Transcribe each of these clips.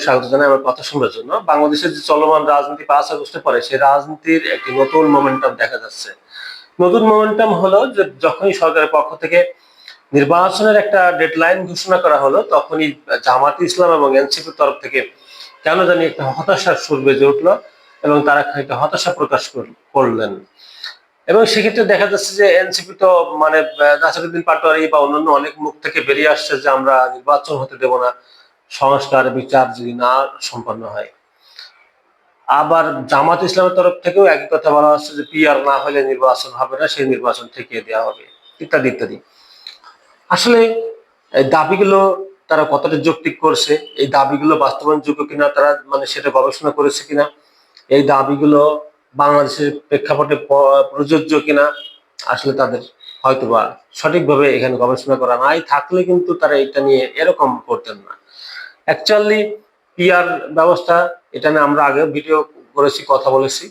স্বাগত জানাই আমার কথা শোনার জন্য। বাংলাদেশের যে চলমান রাজনীতি 5 আগস্টের পরে সেই রাজনীতির একটি নতুন মোমেন্টাম দেখা যাচ্ছে। নতুন মোমেন্টাম হলো যে যখনই সরকারের পক্ষ থেকে নির্বাচনের একটা ডেডলাইন ঘোষণা করা হলো, তখনই জামায়াতে ইসলাম এবং এনসিপির তরফ থেকে কেন জানি একটা হতাশার সুর বেজে উঠলো এবং তারা একটা হতাশা প্রকাশ করলেন। এবং সেক্ষেত্রে দেখা যাচ্ছে যে এনসিপি তো মানে নাসিরুদ্দিন পাটোয়ারি বা অন্যান্য অনেক মুখ থেকে বেরিয়ে আসছে যে আমরা নির্বাচন হতে দেব না সংস্কার বিচার যদি না সম্পন্ন হয়। আবার জামাত ইসলামের তরফ থেকেও একই কথা বলা হচ্ছে যে পিআর না হলে নির্বাচন হবে না, সেই নির্বাচন ঠেকিয়ে দেওয়া হবে, ইত্যাদি ইত্যাদি। আসলে এই দাবিগুলো তারা কতটা যৌক্তিক করছে, এই দাবিগুলো বাস্তবায়নযোগ্য কিনা, তারা মানে সেটা গবেষণা করেছে কিনা, এই দাবিগুলো বাংলাদেশের প্রেক্ষাপটে প্রযোজ্য কিনা, আসলে তাদের হয়তোবা সঠিকভাবে এখানে গবেষণা করা নাই থাকলে কিন্তু তারা এটা নিয়ে এরকম করতেন না। অ্যাকচুয়ালি পিআর ব্যবস্থা, এটা নিয়ে আমরা আগে ভিডিও করেছি, কথা বলেছি।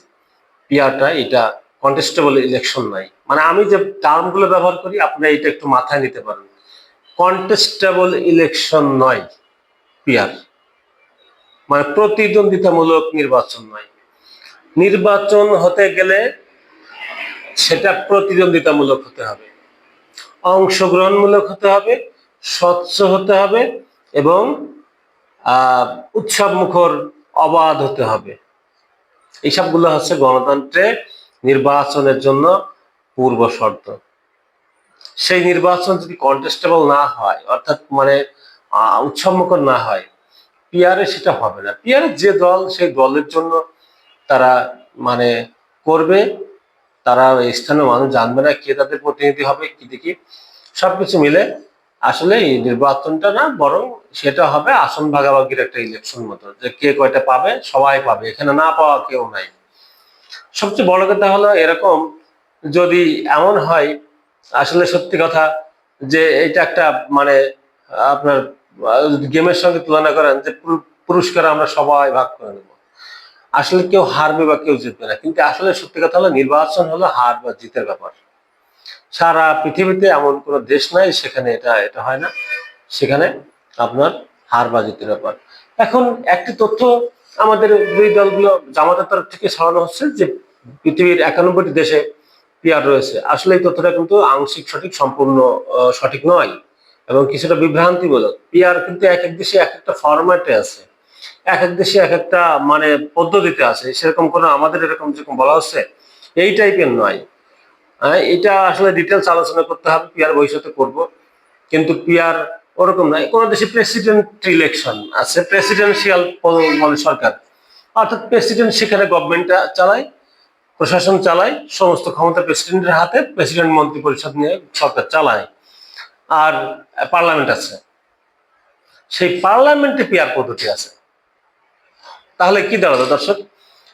পিআরটা এটা কন্টেস্টেবল ইলেকশন নাই, মানে আমি যে টার্মগুলো ব্যবহার করি আপনারা এটা একটু মাথায় নিতে পারেন। কন্টেস্টেবল ইলেকশন নয় পিআর, মানে প্রতিদ্বন্দ্বিতামূলক নির্বাচন নয়। নির্বাচন হতে গেলে সেটা প্রতিদ্বন্দ্বিতামূলক হতে হবে, অংশগ্রহণমূলক হতে হবে, স্বচ্ছ হতে হবে এবং উৎসব মুখর, অবাধ হতে হবে। এইসবগুলো হচ্ছে গণতন্ত্রে নির্বাচনের জন্য পূর্ব শর্ত। সেই নির্বাচন যদি কন্টেস্টেবল না হয়, অর্থাৎ মানে উৎসব মুখর না হয়, পিআরে সেটা হবে না। পিআরে যে দল সেই দলের জন্য তারা মানে করবে, তারা স্থানীয় মানুষ জানবে না কে তাদের প্রতিনিধি হবে, কি দেখি সবকিছু মিলে আসলে এই নির্বাচনটা না, বরং সেটা হবে আসন ভাগাভাগির একটা ইলেকশন মতো, যে কে কয়টা পাবে, সবাই পাবে, এখানে না পাওয়া কেউ নাই। সবচেয়ে বড় কথা হলো এরকম যদি এমন হয়, আসলে সত্যি কথা যে এটা একটা মানে আপনার গেমের সঙ্গে তুলনা করেন যে পুরস্কার আমরা সবাই ভাগ করে নেব, আসলে কেউ হারবে বা কেউ জিতবে না। কিন্তু আসলে সত্যি কথা হলো নির্বাচন হলো হার বা জিতের ব্যাপার। সারা পৃথিবীতে এমন কোনো দেশ নাই সেখানে এটা এটা হয় না, সেখানে আপনার হার বা জিতের ব্যাপার। এখন একটি তথ্য আমাদের দুই দলগুলো জামাতের তরফ থেকে ছড়ানো হচ্ছে যে পৃথিবীর 91টি দেশে পিআর রয়েছে। আসলে এই তথ্যটা কিন্তু আংশিক সঠিক, সম্পূর্ণ সঠিক নয় এবং কিছুটা বিভ্রান্তিমূলক। পিআর কিন্তু এক এক দেশে এক একটা ফরম্যাটে আছে, এক এক দেশে এক একটা মানে পদ্ধতিতে আছে, সেরকম কোনো আমাদের এরকম যেরকম বলা হচ্ছে এই টাইপের নয়। এটা আসলে ডিটেলস আলোচনা করতে হবে, পিআর ভবিষ্যতে করব। কিন্তু পিআর ওরকম নয়। কোন দেশে প্রেসিডেন্ট ইলেকশন আছে, প্রেসিডেন্সিয়াল মানে সরকার, অর্থাৎ প্রেসিডেন্ট সেখানে গভর্নমেন্টটা চালায়, প্রশাসন চালায়, সমস্ত ক্ষমতা প্রেসিডেন্টের হাতে, প্রেসিডেন্ট মন্ত্রী পরিষদ নিয়ে সরকার চালায়। আর পার্লামেন্ট আছে, সেই পার্লামেন্টে পিআর পদ্ধতি আছে। তাহলে কি দাঁড়ালো দর্শক,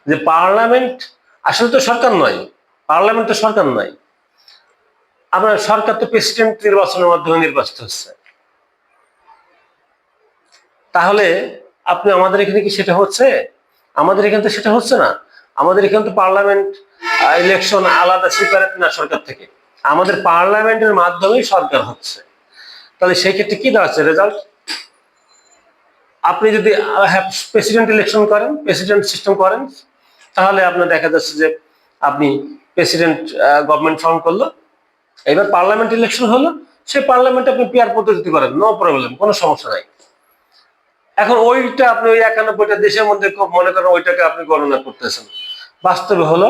যে পার্লামেন্ট আসলে তো সরকার নয়, পার্লামেন্ট তো সরকার নয়। আপনার সরকার তো প্রেসিডেন্ট নির্বাচনের মাধ্যমে নির্বাচিত হচ্ছে। তাহলে আপনি আমাদের এখানে কি সেটা হচ্ছে? আমাদের এখানে তো সেটা হচ্ছে না। আমাদের এখানে তো পার্লামেন্ট ইলেকশন আলাদা, সেপারেট না সরকার থেকে। আমাদের পার্লামেন্টের মাধ্যমেই সরকার হচ্ছে। তাহলে সেই ক্ষেত্রে কি দাঁড়াচ্ছে রেজাল্ট? আপনি যদি প্রেসিডেন্ট ইলেকশন করেন, প্রেসিডেন্ট সিস্টেম করেন, তাহলে আপনার দেখা যাচ্ছে যে আপনি প্রেসিডেন্ট গভর্নমেন্ট ফর্ম করলো, এবার পার্লামেন্ট ইলেকশন হলো, সেই পার্লামেন্টে আপনি পিআর পদ্ধতি করেন, নো প্রবলেম, কোনো সমস্যা নাই। এখন ওইটা আপনি ওই 91টা দেশের মধ্যে মনে করেন ওইটাকে আপনি গণনা করতেছেন, বাস্তবে হলো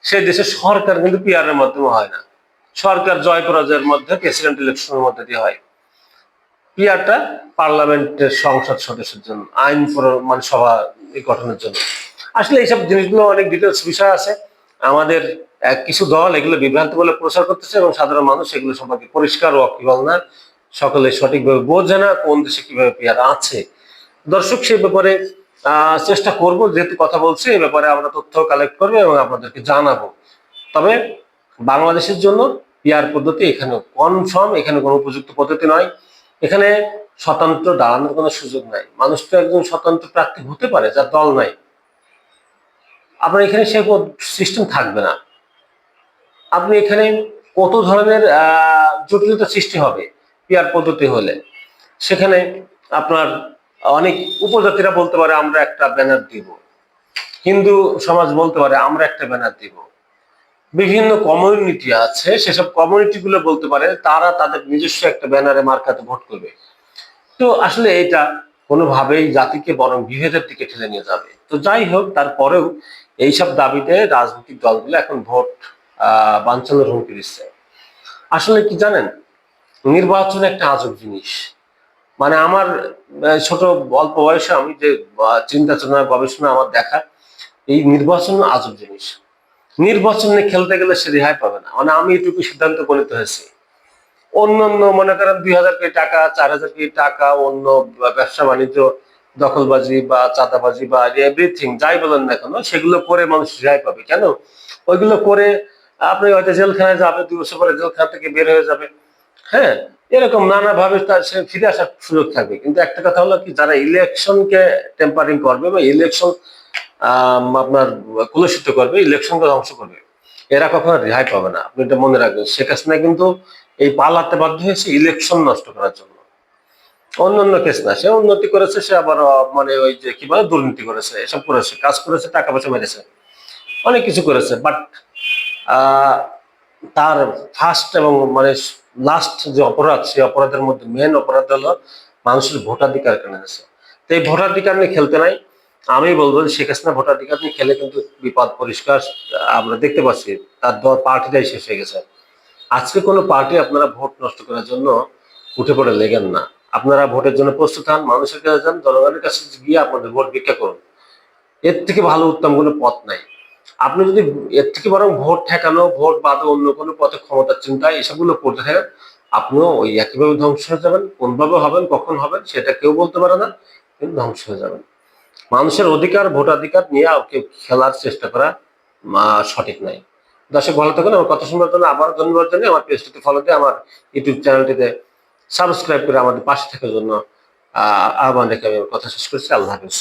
সেই দেশের সরকার কিন্তু পিআর এর মাধ্যমে হয় না, সরকার জয় পরাজয়ের মধ্যে প্রেসিডেন্ট ইলেকশনের মধ্যে দিয়ে হয়। পিআরটা পার্লামেন্টের সংসদ সদস্যের জন্য, আইন মানে সভা গঠনের জন্য। আসলে এইসব জিনিসগুলো অনেক ডিটেলস বিষয় আছে। আমাদের কিছু দল এগুলো বিভ্রান্ত বলে প্রচার করতেছে এবং সাধারণ মানুষ এগুলো সম্পর্কে পরিষ্কার ওয়াকিবহাল না, সকলে সঠিকভাবে বোঝে না কোন দেশে কিভাবে পিআর আছে। দর্শক সেই ব্যাপারে চেষ্টা করব, যেহেতু কথা বলছি এই ব্যাপারে আমরা তথ্য কালেক্ট করবো এবং আপনাদেরকে জানাবো। তবে বাংলাদেশের জন্য পিআর পদ্ধতি এখানে কনফার্ম, এখানে কোনো উপযুক্ত পদ্ধতি নয়। এখানে স্বতন্ত্র দাঁড়ানোর কোনো সুযোগ নাই। মানুষ তো একজন স্বতন্ত্র প্রার্থী হতে পারে যার দল নাই, আপনার এখানে সে সিস্টেম থাকবে না। আপনি এখানে কত ধরনের জটিলতা সৃষ্টি হবে পিআর পদ্ধতি হলে। সেখানে আপনার অনেক উপজাতিরা বলতে পারে আমরা একটা ব্যানার দিব, হিন্দু সমাজ বলতে পারে আমরা একটা ব্যানার দিব, বিভিন্ন কমিউনিটি আছে সেসব কমিউনিটি গুলো বলতে পারে তারা তাদের নিজস্ব একটা ব্যানারে মার্কাতে ভোট করবে। তো আসলে এটা কোনোভাবেই জাতিকে বরং বিভেদের দিকে ঠেলে নিয়ে যাবে। তো যাই হোক, তারপরেও এইসব দাবিতে রাজনৈতিক দলগুলো এখন ভোট বানচালের হুমকি দিচ্ছে। আসলে কি জানেন, নির্বাচন একটা আজব জিনিস। মানে আমার ছোট অল্প বয়সে আমি যে চিন্তা চেতনা গবেষণা আমার দেখা, এই নির্বাচন আজব জিনিস। নির্বাচনে খেলতে গেলে সে রেহাই পাবে না। মানে আমি এটুকু সিদ্ধান্ত উপনীত হয়েছি, অন্যান্য মনে করেন 2,000 কোটি টাকা, 4,000 কোটি টাকা, অন্য ব্যবসা বাণিজ্য, দখলবাজি বা চাঁদাবাজি বা এভরিথিং যাই বলেন না কেন, সেগুলো করে মানুষ রেহাই পাবে কেন? ওইগুলো করে আপনি হয়তো জেলখানায় যাবে, 2 বছর পরে জেলখানা থেকে বের হয়ে যাবে। হ্যাঁ, এরকম নানা ভাবে তার সে ফিরে আসার সুযোগ থাকবে। কিন্তু একটা কথা হলো কি, যারা ইলেকশনকে টেম্পারিং করবে বা ইলেকশন আপনার কলুষিত করবে, ইলেকশনকে ধ্বংস করবে, এরা কখনো রেহাই পাবে না। আপনি এটা মনে রাখবেন, শেখ হাসিনা কিন্তু এই পালাতে বাধ্য হয়েছে ইলেকশন নষ্ট করার জন্য, অন্যান্য কেস না। সে উন্নতি করেছে, সে আবার মানে ওই যে কি বলে দুর্নীতি করেছে, এসব করেছে, কাজ করেছে, টাকা পয়সা মেরেছে, অনেক কিছু করেছে। বাট তার ফার্স্ট এবং মানে লাস্ট যে অপরাধ, সেই অপরাধের মধ্যে মেন অপরাধ হলো মানুষের ভোটাধিকার কেড়ে নিয়েছে। তো এই ভোটাধিকার নিয়ে খেলতে নাই। আমি বলবো যে শেখ হাসিনা ভোটাধিকার নিয়ে খেলে কিন্তু বিপদ পরিষ্কার আমরা দেখতে পাচ্ছি। তার পার্টিটাই শেষ হয়ে গেছে। আজকে কোনো পার্টি আপনারা ভোট নষ্ট করার জন্য উঠে পড়ে লেগেন না। আপনারা ভোটের জন্য প্রস্তুত হন, মানুষের কাছে যান, জনগণের কাছে গিয়ে আপনাদের ভোট ভিক্ষা করুন। এর থেকে ভালো উত্তম কোনো পথ নাই। আপনি যদি এর থেকে বরং ভোট ঠেকানো, ভোট বাদে অন্য কোনো পথে ক্ষমতার চিন্তায় এসবগুলো করতে থাকেন, আপনিও ওই একইভাবে ধ্বংস হয়ে যাবেন। কোনভাবে হবেন, কখন হবেন সেটা কেউ বলতে পারে না, কিন্তু ধ্বংস হয়ে যাবেন। মানুষের অধিকার, ভোটাধিকার নিয়ে কেউ খেলার চেষ্টা করা সঠিক নাই। দর্শক ভালো থাকুন। আমার কথা শুনবার জন্য আবার ধন্যবাদ জানিয়ে আমার পেজটিতে ফলো দিয়ে আমার ইউটিউব চ্যানেলটিতে সাবস্ক্রাইব করে আমাদের পাশে থাকার জন্য আহ্বান রেখে আমি আমার কথা শেষ করছি। আল্লাহ হাফিজ।